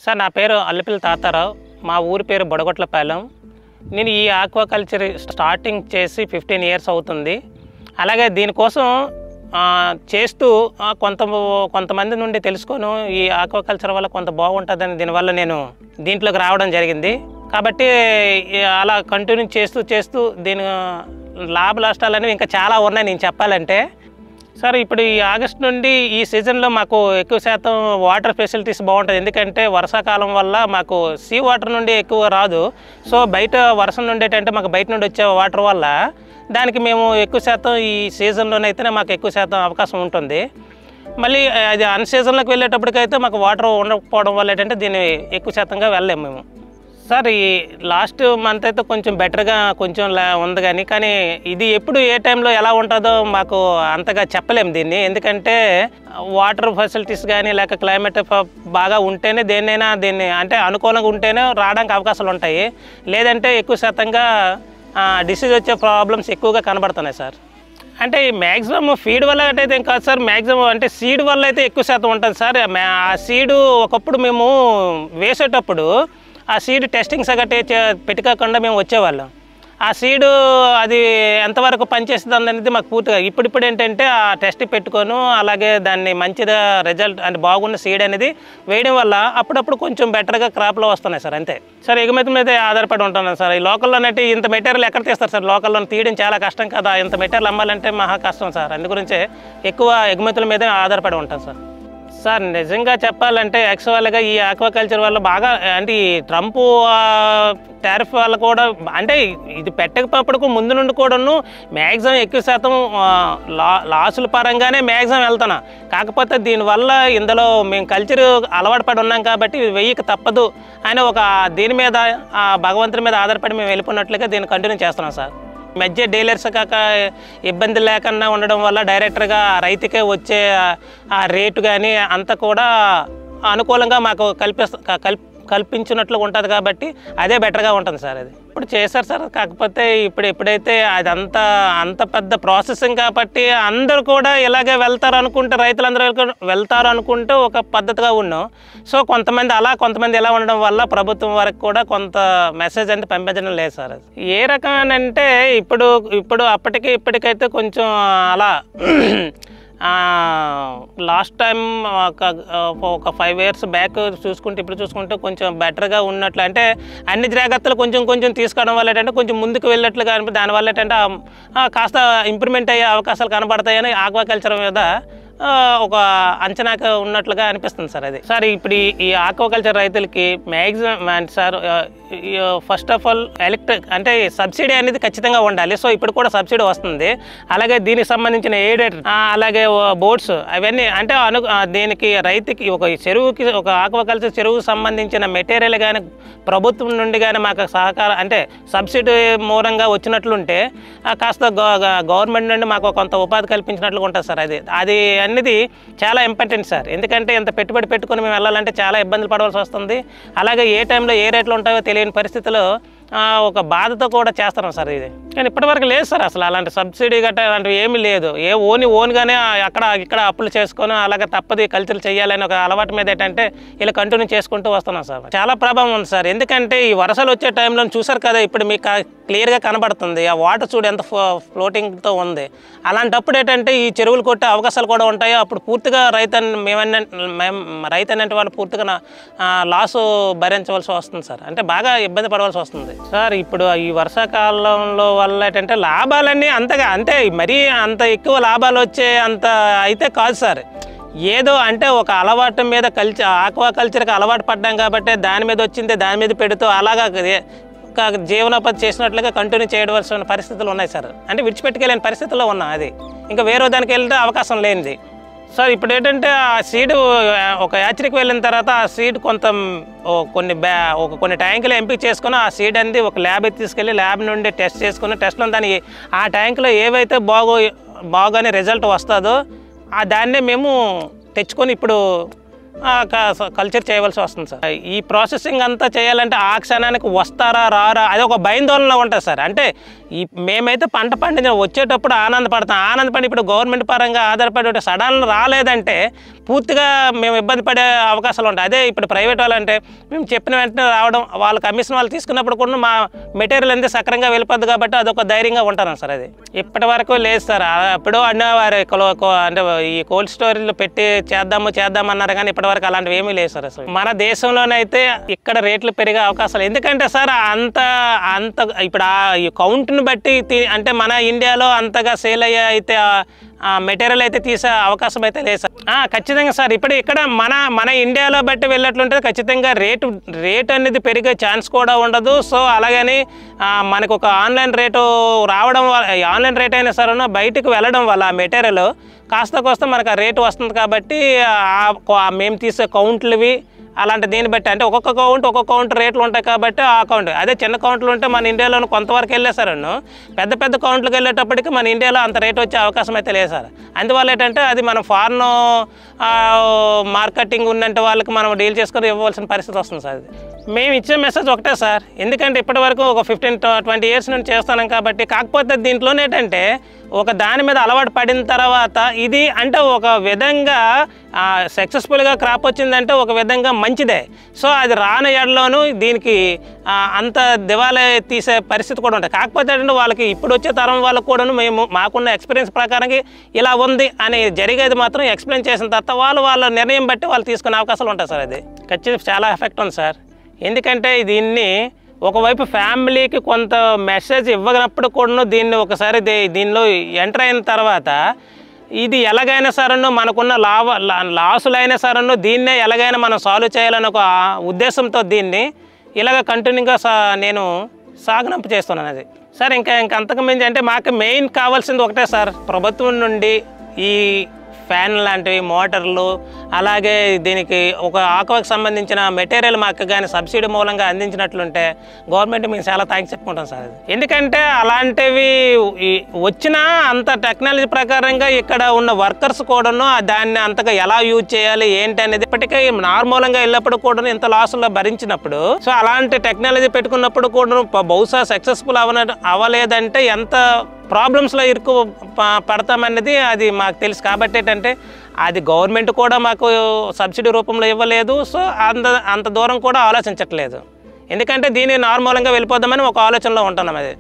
Sir నా పేరు అల్లిపిల్లి తాతారావు, మా ఊరి పేరు బొడగొట్లపాలెం. నేను ఈ ఆక్వాకల్చర్ స్టార్టింగ్ చేసి 15 ఇయర్స్ అవుతుంది. అలాగే దీనికోసం చేస్తూ కొంతమంది నుండి తెలుసుకొని ఈ ఆక్వాకల్చర్ వల్ల కొంత బాగుంటుందని దీనివల్ల నేను దీంట్లోకి రావడం జరిగింది. కాబట్టి అలా కంటిన్యూ చేస్తూ దీని లాభ నష్టాలు అనేవి ఇంకా చాలా ఉన్నాయి నేను చెప్పాలంటే. సార్ ఇప్పుడు ఈ ఆగస్ట్ నుండి ఈ సీజన్లో మాకు ఎక్కువ శాతం వాటర్ ఫెసిలిటీస్ బాగుంటుంది. ఎందుకంటే వర్షాకాలం వల్ల మాకు సీ వాటర్ నుండి ఎక్కువ రాదు. సో బయట వర్షం నుండి ఏంటంటే మాకు బయట నుండి వచ్చే వాటర్ వల్ల దానికి మేము ఎక్కువ శాతం ఈ సీజన్లోనైతేనే మాకు ఎక్కువ శాతం అవకాశం ఉంటుంది. మళ్ళీ అది అన్ సీజన్లోకి వెళ్ళేటప్పటికైతే మాకు వాటర్ ఉండకపోవడం వల్ల ఏంటంటే దీన్ని ఎక్కువ శాతంగా వెళ్ళలేము మేము. సార్ ఈ లాస్ట్ మంత్ అయితే కొంచెం బెటర్గా కొంచెం ఉంది, కానీ ఇది ఎప్పుడు ఏ టైంలో ఎలా ఉంటుందో మాకు అంతగా చెప్పలేము దీన్ని. ఎందుకంటే వాటర్ ఫెసిలిటీస్ కానీ లేక క్లైమేట్ బాగా ఉంటేనే దీన్ని అంటే అనుకూలంగా ఉంటేనే రావడానికి అవకాశాలు ఉంటాయి. లేదంటే ఎక్కువ శాతంగా డిసీజ్ వచ్చే ప్రాబ్లమ్స్ ఎక్కువగా కనబడుతున్నాయి సార్. అంటే మ్యాక్సిమం ఫీడ్ వల్ల అయితే ఏం కాదు సార్, మ్యాక్సిమం అంటే సీడ్ వల్ల అయితే ఎక్కువ శాతం ఉంటుంది సార్. ఆ సీడు ఒకప్పుడు మేము వేసేటప్పుడు ఆ సీడ్ టెస్టింగ్స్ గట్టి పెట్టుకోకుండా మేము వచ్చేవాళ్ళం. ఆ సీడు అది ఎంతవరకు పనిచేస్తుంది అనేది మాకు పూర్తిగా ఇప్పుడు ఏంటంటే ఆ టెస్ట్ పెట్టుకొని అలాగే దాన్ని మంచిగా రిజల్ట్ అంటే బాగున్న సీడ్ అనేది వేయడం వల్ల అప్పుడప్పుడు కొంచెం బెటర్గా క్రాప్లో వస్తున్నాయి సార్. అంతే సార్, ఎగుమతి మీద ఆధారపడి ఉంటున్నాను సార్. ఈ లోకల్లో అంటే ఇంత మెటీరియల్ ఎక్కడ తీస్తారు సార్? లోకల్లో తీయడం చాలా కష్టం కదా, ఇంత మెటీరియల్ అమ్మాలంటే మహా కష్టం సార్. అందుగురించే ఎక్కువ ఎగుమతుల మీదే ఆధారపడి ఉంటాను సార్. సార్ నిజంగా చెప్పాలంటే యాక్చువల్గా ఈ ఆక్వాకల్చర్ వల్ల బాగా అంటే ఈ ట్రంప్ టారిఫ్ వల్ల కూడా అంటే ఇది పెట్టకపోవడానికి ముందు నుండి కూడాను మ్యాక్సిమం ఎక్కువ శాతం లాసుల పరంగానే మ్యాక్సిమం వెళ్తున్నా. కాకపోతే దీనివల్ల ఇందులో మేము కల్చర్ అలవాటు పడి ఉన్నాం కాబట్టి వెయ్యక తప్పదు అని ఒక దీని మీద భగవంతుని మీద ఆధారపడి మేము వెళ్ళిపోయినట్లుగా దీన్ని కంటిన్యూ చేస్తున్నాం సార్. మధ్య డీలర్స్ కాక ఇబ్బంది లేకుండా ఉండడం వల్ల డైరెక్టర్గా రైతుకే వచ్చే ఆ రేటు కానీ అంతా కూడా అనుకూలంగా మాకు కల్పించినట్లు ఉంటుంది కాబట్టి అదే బెటర్గా ఉంటుంది సార్. అది ఇప్పుడు చేశారు సార్. కాకపోతే ఎప్పుడైతే అదంతా అంత పెద్ద ప్రాసెసింగ్ కాబట్టి అందరూ కూడా ఇలాగే వెళ్తారు అనుకుంటే రైతులందరూ వెళ్తారు అనుకుంటే ఒక పద్ధతిగా ఉన్నాం. సో కొంతమంది ఇలా ఉండడం వల్ల ప్రభుత్వం వరకు కూడా కొంత మెసేజ్ అంటే పంపించడం లేదు సార్. అది ఏ రకమనంటే ఇప్పుడు ఇప్పటికైతే కొంచెం అలా లాస్ట్ టైం ఒక 5 ఇయర్స్ బ్యాక్ చూసుకుంటే ఇప్పుడు చూసుకుంటే కొంచెం బెటర్గా ఉన్నట్లు అంటే అన్ని జాగ్రత్తలు కొంచెం తీసుకోవడం వల్ల ఏంటంటే కొంచెం ముందుకు వెళ్ళినట్లుగా దానివల్ల ఏంటంటే కాస్త ఇంప్రూవ్మెంట్ అయ్యే అవకాశాలు కనబడతాయని ఆక్వాకల్చర్ మీద ఒక అంచనాకు ఉన్నట్లుగా అనిపిస్తుంది సార్. అది సార్ ఇప్పుడు ఈ ఆక్వాకల్చర్ రైతులకి maximum sir first of all electric అంటే సబ్సిడీ అనేది ఖచ్చితంగా ఉండాలి. సో ఇప్పుడు కూడా సబ్సిడీ వస్తుంది. అలాగే దీనికి సంబంధించిన ఎయిడెడ్ అలాగే బోట్స్ అవన్నీ అంటే దీనికి రైతుకి ఒక చెరువుకి ఒక ఆక్వాకల్చర్ చెరువుకు సంబంధించిన మెటీరియల్ కానీ ప్రభుత్వం నుండి కానీ మాకు సహకారం అంటే సబ్సిడీ మూలంగా వచ్చినట్లుంటే కాస్త గవర్నమెంట్ నుండి మాకు కొంత ఉపాధి కల్పించినట్లుగా ఉంటుంది సార్. అది అనేది చాలా ఇంపార్టెంట్ సార్. ఎందుకంటే ఇంత పెట్టుబడి పెట్టుకొని మేము వెళ్ళాలంటే చాలా ఇబ్బందులు పడవలసి వస్తుంది. అలాగే ఏ టైంలో ఏ రేట్లు ఉంటాయో తెలియని పరిస్థితిలో ఒక బాధతో కూడా చేస్తున్నాం సార్. ఇది కానీ ఇప్పటివరకు లేదు సార్. అసలు అలాంటి సబ్సిడీ గట్రా అలాంటివి ఏమీ లేదు. ఓన్గానే ఇక్కడ అప్పులు చేసుకొని అలాగే తప్పది కల్చర్ చేయాలని ఒక అలవాటు మీద ఏంటంటే ఇలా కంటిన్యూ చేసుకుంటూ వస్తున్నాం సార్. చాలా ప్రభావం ఉంది సార్. ఎందుకంటే ఈ వర్షాలు వచ్చే టైంలో చూసారు కదా, ఇప్పుడు మీకు క్లియర్గా కనబడుతుంది ఆ వాటర్ చూడు ఎంత ఫ్లోటింగ్తో ఉంది. అలాంటప్పుడు ఏంటంటే ఈ చెరువులు కొట్టే అవకాశాలు కూడా ఉంటాయి. అప్పుడు పూర్తిగా రైతు అనేటి వాళ్ళు పూర్తిగా లాసు భరించవలసి వస్తుంది సార్. అంటే బాగా ఇబ్బంది పడవలసి వస్తుంది సార్. ఇప్పుడు ఈ వర్షాకాలంలో వల్ల ఏంటంటే లాభాలన్నీ అంతే మరీ అంత ఎక్కువ లాభాలు వచ్చే అంత అయితే కాదు సార్. ఏదో అంటే ఒక అలవాటు మీద ఆక్వాకల్చర్కి అలవాటు పడ్డాం కాబట్టి దాని మీద వచ్చింది దాని మీద పెడుతూ అలాగా జీవనోపాధి చేసినట్లుగా కంటిన్యూ చేయవలసిన పరిస్థితులు ఉన్నాయి సార్. అంటే విడిచిపెట్టుకెళ్ళని పరిస్థితుల్లో ఉన్నాం. అది ఇంకా వేరే దానికి వెళ్తే అవకాశం లేనిది సార్. ఇప్పుడు ఏంటంటే ఆ సీడు ఒక యాచరీకి వెళ్ళిన తర్వాత ఆ సీడ్ కొన్ని ట్యాంకులు ఎంపిక చేసుకుని ఆ సీడ్ అనేది ఒక ల్యాబ్కి తీసుకెళ్ళి ల్యాబ్ నుండి టెస్ట్ చేసుకుని టెస్ట్లో దాని ఆ ట్యాంకులో ఏవైతే బాగానే రిజల్ట్ వస్తుందో దాన్నే మేము తెచ్చుకొని ఇప్పుడు కల్చర్ చేయవలసి వస్తుంది సార్. ఈ ప్రాసెసింగ్ అంతా చేయాలంటే ఆ క్షణానికి వస్తారా రారా అది ఒక భయాందోళనలో ఉంటుంది సార్. అంటే మేమైతే పంట పండించిన వచ్చేటప్పుడు ఆనందపడతాం. ఆనందపడి ఇప్పుడు గవర్నమెంట్ పరంగా ఆధారపడి సడన్ రాలేదంటే పూర్తిగా మేము ఇబ్బంది పడే అవకాశాలు ఉంటాయి. అదే ఇప్పుడు ప్రైవేట్ వాళ్ళు అంటే మేము చెప్పిన వెంటనే రావడం, వాళ్ళ కమిషన్ వాళ్ళు తీసుకున్నప్పుడు కూడా మా మెటీరియల్ అంతా సక్రంగా వెళ్ళిపోద్ది కాబట్టి అదొక ధైర్యంగా ఉంటాను సార్. అది ఇప్పటి వరకు లేదు సార్. అప్పుడు అన్నవారు అంటే ఈ కోల్డ్ స్టోరేజ్లో పెట్టి చేద్దామన్నారు కానీ ఇప్పటి వరకు అలాంటివి ఏమీ లేదు సార్. అసలు మన దేశంలోనైతే ఇక్కడ రేట్లు పెరిగే అవకాశాలు, ఎందుకంటే సార్ అంత ఇప్పుడు ఈ కౌంట్ని బట్టి అంటే మన ఇండియాలో అంతగా సేల్ అయ్యే అయితే మెటీరియల్ అయితే తీసే అవకాశం అయితే లేదు సార్. ఖచ్చితంగా సార్. ఇప్పుడు ఇక్కడ మన ఇండియాలో బట్టి వెళ్ళినట్లుంటే ఖచ్చితంగా రేట్ అనేది పెరిగే ఛాన్స్ కూడా ఉండదు. సో అలాగని మనకు ఒక ఆన్లైన్ రేటు రావడం ఆన్లైన్ రేట్ అయినా సరే బయటకు వెళ్ళడం వల్ల ఆ మెటీరియల్ కాస్త మనకు ఆ రేటు వస్తుంది కాబట్టి మేము తీసే కౌంట్లువి అలాంటి దీన్ని బట్టి అంటే ఒక్కొక్క కౌంట్ రేట్లు ఉంటాయి కాబట్టి ఆ కౌంట్. అదే చిన్న కౌంట్లు ఉంటే మన ఇండియాలో కొంతవరకు వెళ్ళేసారను, పెద్ద కౌంట్లకు వెళ్ళేటప్పటికి మన ఇండియాలో అంత రేట్ వచ్చే అవకాశం అయితే లేదు సార్. అందువల్ల ఏంటంటే అది మనం ఫారెన్ మార్కెటింగ్ ఉన్నంటే వాళ్ళకి మనం డీల్ చేసుకొని ఇవ్వవలసిన పరిస్థితి వస్తుంది సార్. అది మేము ఇచ్చే మెసేజ్ ఒకటే సార్, ఎందుకంటే ఇప్పటి వరకు ఒక 15-20 ఇయర్స్ నుంచి చేస్తున్నాం కాబట్టి. కాకపోతే దీంట్లోనే ఏంటంటే ఒక దాని మీద అలవాటు పడిన తర్వాత ఇది అంటే ఒక విధంగా సక్సెస్ఫుల్గా క్రాప్ వచ్చిందంటే ఒక విధంగా మంచిదే. సో అది రాని ఏడలోనూ దీనికి అంత దివాలా తీసే పరిస్థితి కూడా ఉంటుంది. కాకపోతే ఏంటంటే వాళ్ళకి ఇప్పుడు వచ్చే తరం వాళ్ళకు కూడాను మాకున్న ఎక్స్పీరియన్స్ ప్రకారంగా ఇలా ఉంది అని జరిగేది మాత్రం ఎక్స్ప్లెయిన్ చేసిన తర్వాత వాళ్ళ నిర్ణయం బట్టి వాళ్ళు తీసుకునే అవకాశాలు ఉంటాయి సార్. అది ఖచ్చితంగా చాలా ఎఫెక్ట్ ఉంది సార్. ఎందుకంటే దీన్ని ఒకవైపు ఫ్యామిలీకి కొంత మెసేజ్ ఇవ్వనప్పుడు కూడా దీన్ని ఒకసారి దీనిలో ఎంటర్ అయిన తర్వాత ఇది ఎలాగైనా సరే మనకున్న లాసులైనా సరే దీన్నే ఎలాగైనా మనం సాల్వ్ చేయాలని ఒక ఉద్దేశంతో దీన్ని ఇలాగ కంటిన్యూగా నేను సాగనంపు చేస్తున్నాను. అది సార్. ఇంకా అంతకు మించి అంటే మాకు మెయిన్ కావాల్సింది ఒకటే సార్, ప్రభుత్వం నుండి ఈ ఫ్యాన్ లాంటివి, మోటార్లు, అలాగే దీనికి ఒక ఆక్వాకి సంబంధించిన మెటీరియల్ మాకు కానీ సబ్సిడీ మూలంగా అందించినట్లుంటే గవర్నమెంట్ మేము చాలా థ్యాంక్స్ చెప్పుకుంటాం సార్. ఎందుకంటే అలాంటివి వచ్చినా అంత టెక్నాలజీ ప్రకారంగా ఇక్కడ ఉన్న వర్కర్స్ కూడాను దాన్ని అంతగా ఎలా యూజ్ చేయాలి ఏంటి అనేది ఇప్పటికే నార్మల్గా వెళ్ళినప్పుడు కూడా ఇంత లాసుల్లో భరించినప్పుడు, సో అలాంటి టెక్నాలజీ పెట్టుకున్నప్పుడు కూడా బహుశా సక్సెస్ఫుల్ అవ్వలేదంటే ఎంత ప్రాబ్లమ్స్లో పడతామనేది అది మాకు తెలుసు. కాబట్టి ఏంటంటే అది గవర్నమెంట్ కూడా మాకు సబ్సిడీ రూపంలో ఇవ్వలేదు. సో అంత దూరం కూడా ఆలోచించట్లేదు. ఎందుకంటే దీన్ని నార్మల్గా వెళ్ళిపోదామని ఒక ఆలోచనలో ఉంటున్నాం. అది